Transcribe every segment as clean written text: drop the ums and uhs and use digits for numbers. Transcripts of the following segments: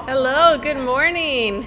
Hello, good morning.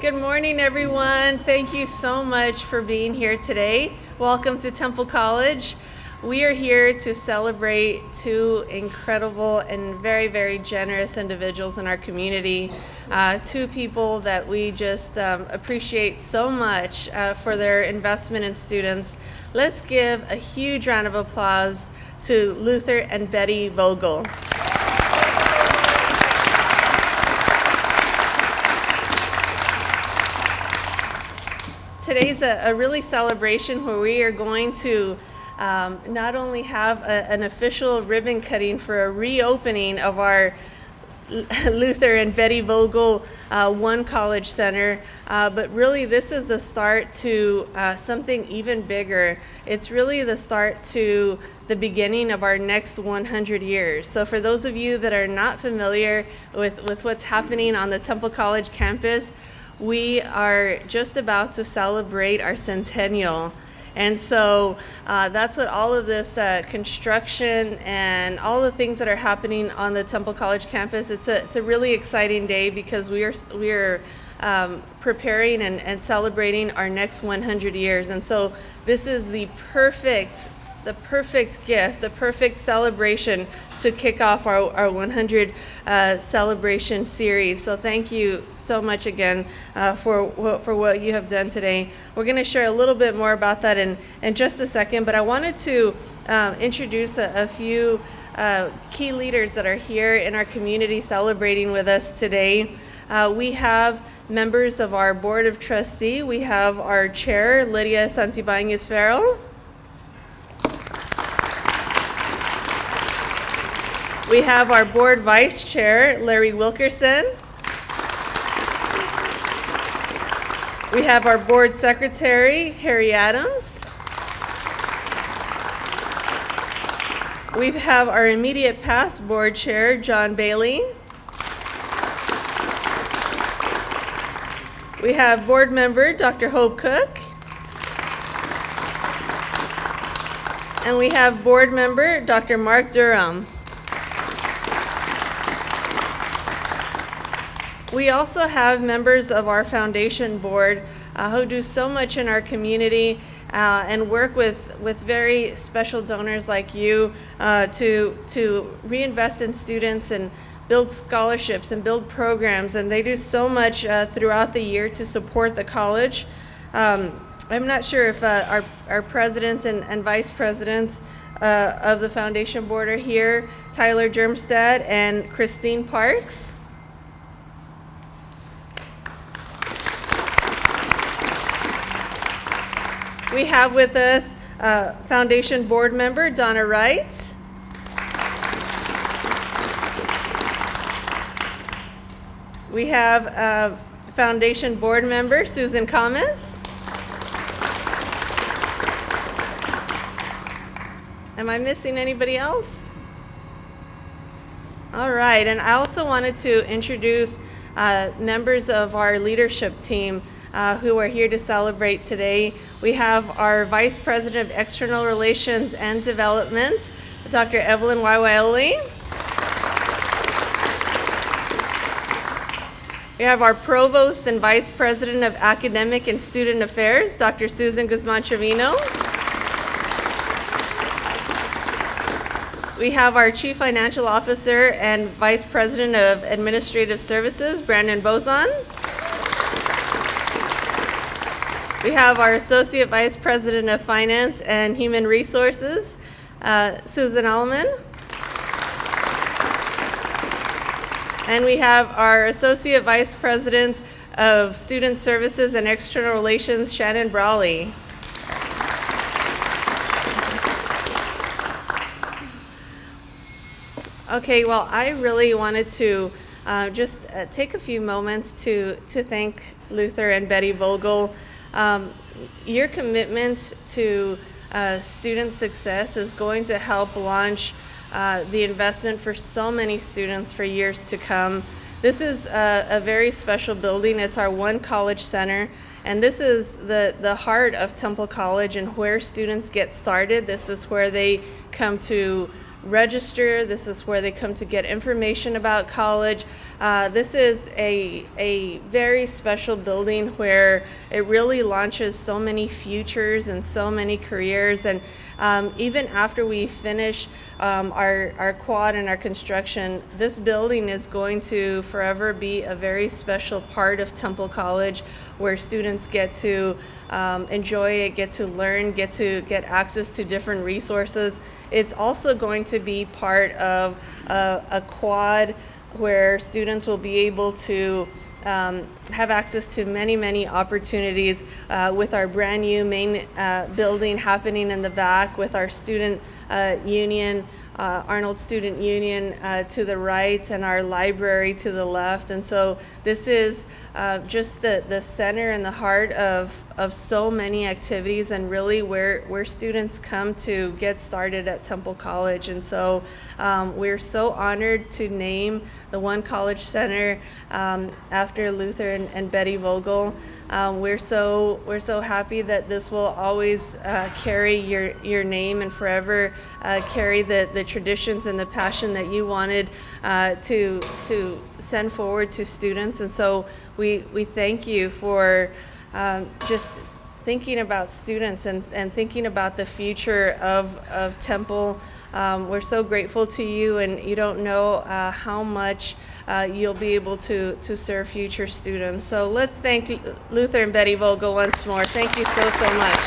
Good morning, everyone. Thank you so much for being here today. Welcome to Temple College. We are here to celebrate two incredible and very, very generous individuals in our community. Two people that we just appreciate so much for their investment in students. Let's give a huge round of applause to Luther and Betty Vogel. Today's a really celebration where we are going to not only have an official ribbon cutting for a reopening of our Luther and Betty Vogel One College Center, but really this is the start to something even bigger. It's really the start to the beginning of our next 100 years. So for those of you that are not familiar with what's happening on the Temple College campus, we are just about to celebrate our centennial. And so that's what all of this construction and all the things that are happening on the Temple College campus, it's a really exciting day because we are preparing and celebrating our next 100 years. And so this is the perfect gift, the perfect celebration to kick off our 100 celebration series. So thank you so much again for what you have done today. We're going to share a little bit more about that in just a second, but I wanted to introduce a few key leaders that are here in our community celebrating with us today. We have members of our Board of Trustees. We have our chair, Lydia Santibáñez-Farrell. We have our board vice chair, Larry Wilkerson. We have our board secretary, Harry Adams. We have our immediate past board chair, John Bailey. We have board member, Dr. Hope Cook. And we have board member, Dr. Mark Durham. We also have members of our foundation board who do so much in our community and work with very special donors like you to reinvest in students and build scholarships and build programs. And they do so much throughout the year to support the college. I'm not sure if our president and vice presidents of the foundation board are here, Tyler Germstad and Christine Parks. We have with us Foundation Board Member Donna Wright. We have Foundation Board Member Susan Kamas. Am I missing anybody else? All right, and I also wanted to introduce members of our leadership team who are here to celebrate today. We have our Vice President of External Relations and Development, Dr. Evelyn Waiwaoli. We have our Provost and Vice President of Academic and Student Affairs, Dr. Susan Guzman-Trevino. We have our Chief Financial Officer and Vice President of Administrative Services, Brandon Bozon. We have our Associate Vice President of Finance and Human Resources, Susan Allman. And we have our Associate Vice President of Student Services and External Relations, Shannon Brawley. Okay, well, I really wanted to just take a few moments to thank Luther and Betty Vogel. Your commitment to student success is going to help launch the investment for so many students for years to come. This is a very special building. It's our One College Center, and this is the heart of Temple College and where students get started. This is where they come to register. This is where they come to get information about college. This is a very special building where it really launches so many futures and so many careers. And even after we finish our quad and our construction, this building is going to forever be a very special part of Temple College, where students get to enjoy it, get to learn, get access to different resources. It's also going to be part of a quad where students will be able to have access to many opportunities with our brand new main building happening in the back, with our student union, Arnold Student Union to the right, and our library to the left. And so this is just the center and the heart of so many activities, and really where students come to get started at Temple College. And so we're so honored to name the One College Center after Luther and Betty Vogel. We're so happy that this will always carry your name and forever carry the traditions and the passion that you wanted to send forward to students. And so we thank you for just thinking about students and thinking about the future of Temple. We're so grateful to you, and you don't know how much you'll be able to serve future students. So let's thank Luther and Betty Vogel once more. Thank you so much.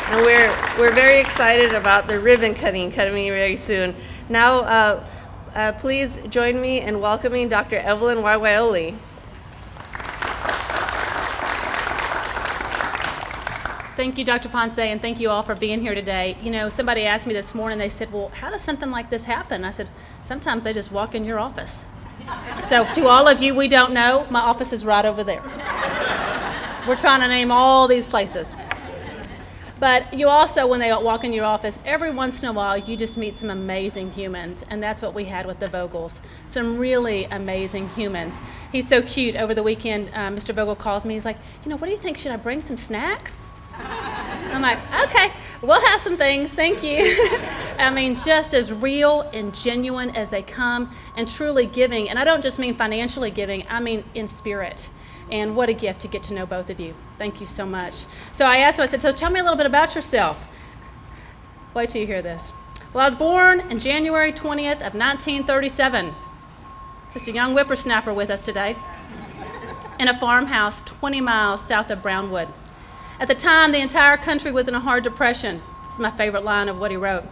And we're very excited about the ribbon cutting coming very soon. Now, please join me in welcoming Dr. Evelyn Waiwaioli. Thank you, Dr. Ponce, and thank you all for being here today. You know, somebody asked me this morning, they said, well, how does something like this happen? I said, sometimes they just walk in your office. So to all of you we don't know, my office is right over there. We're trying to name all these places. But you also, when they walk in your office, every once in a while you just meet some amazing humans, and that's what we had with the Vogels, some really amazing humans. He's so cute. Over the weekend, Mr. Vogel calls me, he's like, you know, what do you think, should I bring some snacks? I'm like, okay, we'll have some things, thank you. I mean, just as real and genuine as they come, and truly giving. And I don't just mean financially giving, I mean in spirit. And what a gift to get to know both of you. Thank you so much. So I asked him, I said, so tell me a little bit about yourself. Wait till you hear this. Well, I was born on January 20th of 1937. Just a young whippersnapper with us today, in a farmhouse 20 miles south of Brownwood. At the time, the entire country was in a hard depression. This is my favorite line of what he wrote.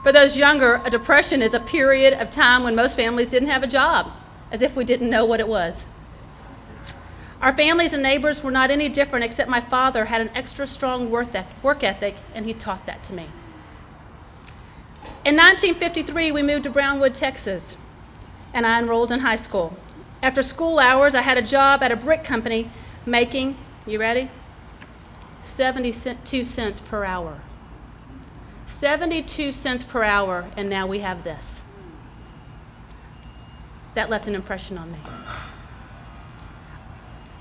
For those younger, a depression is a period of time when most families didn't have a job, as if we didn't know what it was. Our families and neighbors were not any different, except my father had an extra strong work ethic, and he taught that to me. In 1953, we moved to Brownwood, Texas, and I enrolled in high school. After school hours, I had a job at a brick company making, you ready? 72 cents per hour. 72 cents per hour, and now we have this. That left an impression on me.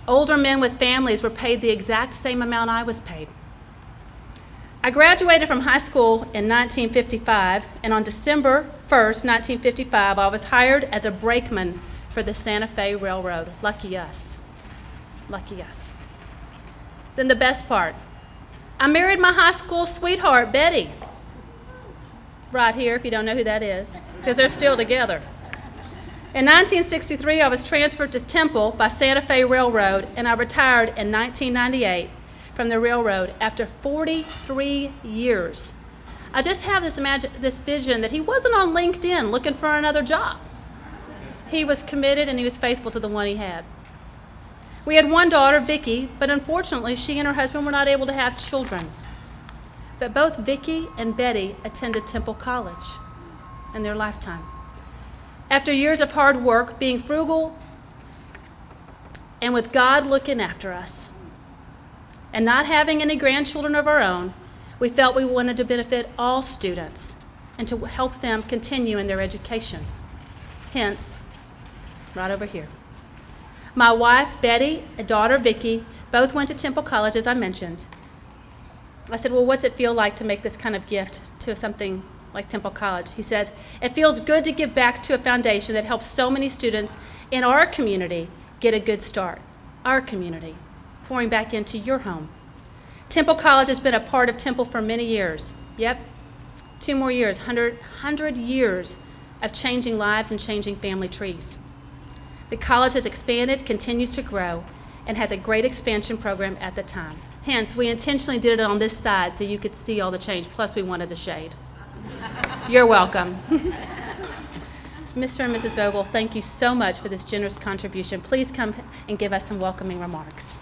Older men with families were paid the exact same amount I was paid. I graduated from high school in 1955, and on December 1st, 1955, I was hired as a brakeman for the Santa Fe Railroad. Lucky us. Lucky us. Then the best part, I married my high school sweetheart, Betty. Right here, if you don't know who that is, because they're still together. In 1963, I was transferred to Temple by Santa Fe Railroad, and I retired in 1998 from the railroad after 43 years. I just have this vision that he wasn't on LinkedIn looking for another job. He was committed and he was faithful to the one he had. We had one daughter, Vicki, but unfortunately she and her husband were not able to have children. But both Vicki and Betty attended Temple College in their lifetime. After years of hard work, being frugal, and with God looking after us, and not having any grandchildren of our own, we felt we wanted to benefit all students and to help them continue in their education. Hence, right over here. My wife, Betty, and daughter, Vicki, both went to Temple College, as I mentioned. I said, well, what's it feel like to make this kind of gift to something like Temple College? He says, it feels good to give back to a foundation that helps so many students in our community get a good start. Our community, pouring back into your home. Temple College has been a part of Temple for many years. Yep, 2 more years, 100 years of changing lives and changing family trees. The college has expanded, continues to grow, and has a great expansion program at the time. Hence, we intentionally did it on this side so you could see all the change, plus we wanted the shade. You're welcome. Mr. and Mrs. Vogel, thank you so much for this generous contribution. Please come and give us some welcoming remarks.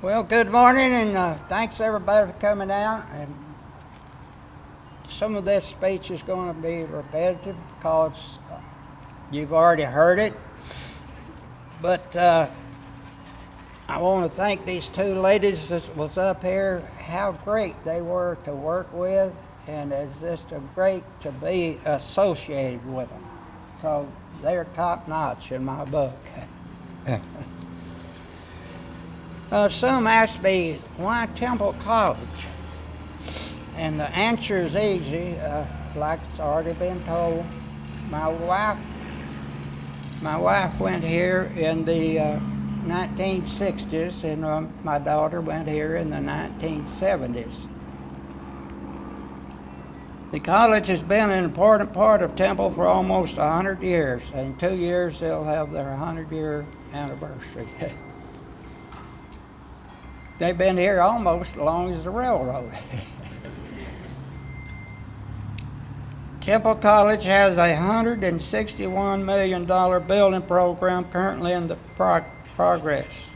Well, good morning, and thanks everybody for coming out. And some of this speech is going to be repetitive because you've already heard it. But I want to thank these 2 ladies that was up here, how great they were to work with, and it's just great to be associated with them because they're top notch in my book. Some ask me, why Temple College? And the answer is easy, like it's already been told. My wife went here in the 1960s, and my daughter went here in the 1970s. The college has been an important part of Temple for almost 100 years. In 2 years, they'll have their 100-year anniversary. They've been here almost as long as the railroad. Temple College has a $161 million building program currently in the progress.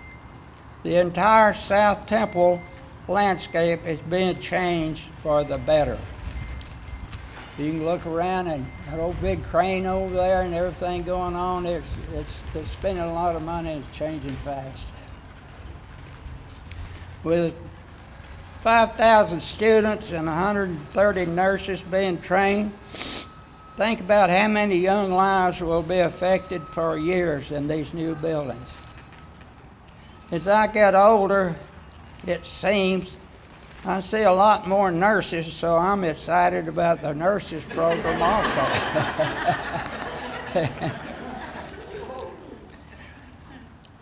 The entire South Temple landscape is being changed for the better. You can look around and that old big crane over there and everything going on, it's spending a lot of money and it's changing fast. With 5,000 students and 130 nurses being trained, think about how many young lives will be affected for years in these new buildings. As I get older, it seems, I see a lot more nurses, so I'm excited about the nurses program also.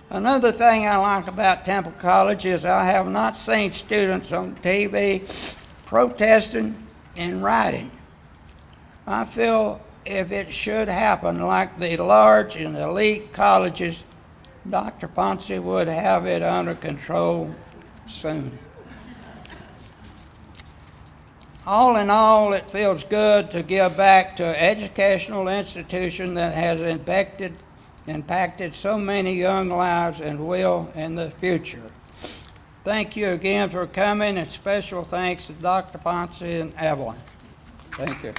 Another thing I like about Temple College is I have not seen students on TV protesting and rioting. I feel if it should happen like the large and elite colleges, Dr. Ponce would have it under control soon. All in all, it feels good to give back to an educational institution that has impacted so many young lives and will in the future. Thank you again for coming, and special thanks to Dr. Ponce and Evelyn. Thank you.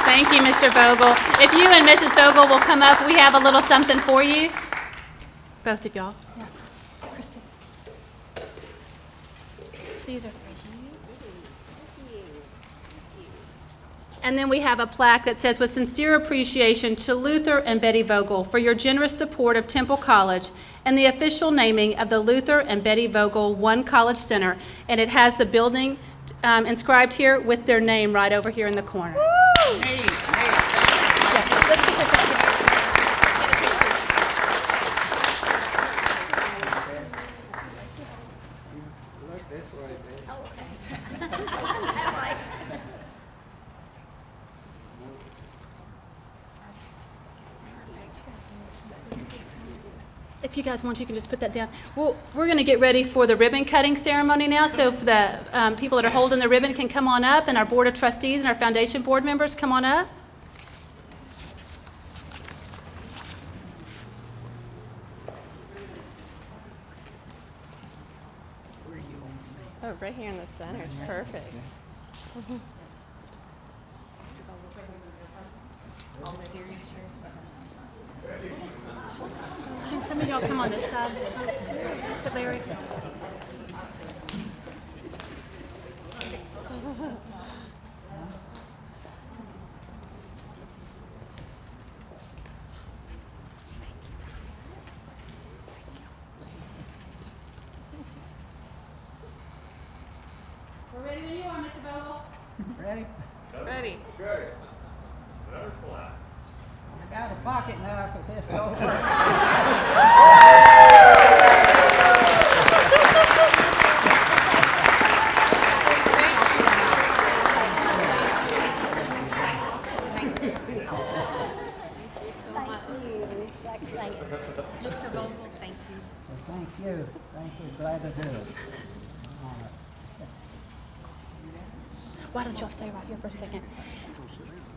Thank you, Mr. Vogel. If you and Mrs. Vogel will come up, we have a little something for you. Both of y'all. Yeah. Christy. These are for you. And then we have a plaque that says, with sincere appreciation to Luther and Betty Vogel for your generous support of Temple College and the official naming of the Luther and Betty Vogel One College Center. And it has the building inscribed here with their name right over here in the corner. Hey. Let's get that. Look this way, baby. If you guys want, you can just put that down. Well, we're going to get ready for the ribbon cutting ceremony now. So if the people that are holding the ribbon can come on up, and our Board of Trustees and our Foundation Board members come on up. Oh, right here in the center is perfect. Can some of y'all come on this side? Larry? We're ready when you are, Mr. Vogel. Ready? Ready. Okay. Butterfly. I got a pocket knife with this over. Mr. Vogel, thank you. Well, thank you. Thank you. Glad to do it. All right. Why don't y'all stay right here for a second?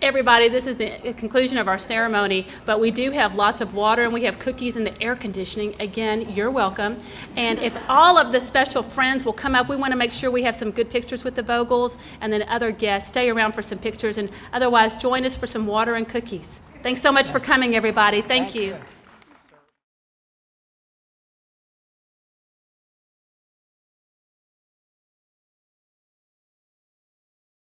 Everybody, this is the conclusion of our ceremony, but we do have lots of water and we have cookies and the air conditioning. Again, you're welcome. And if all of the special friends will come up, we want to make sure we have some good pictures with the Vogels, and then other guests stay around for some pictures, and otherwise join us for some water and cookies. Thanks so much for coming, everybody. Thank you.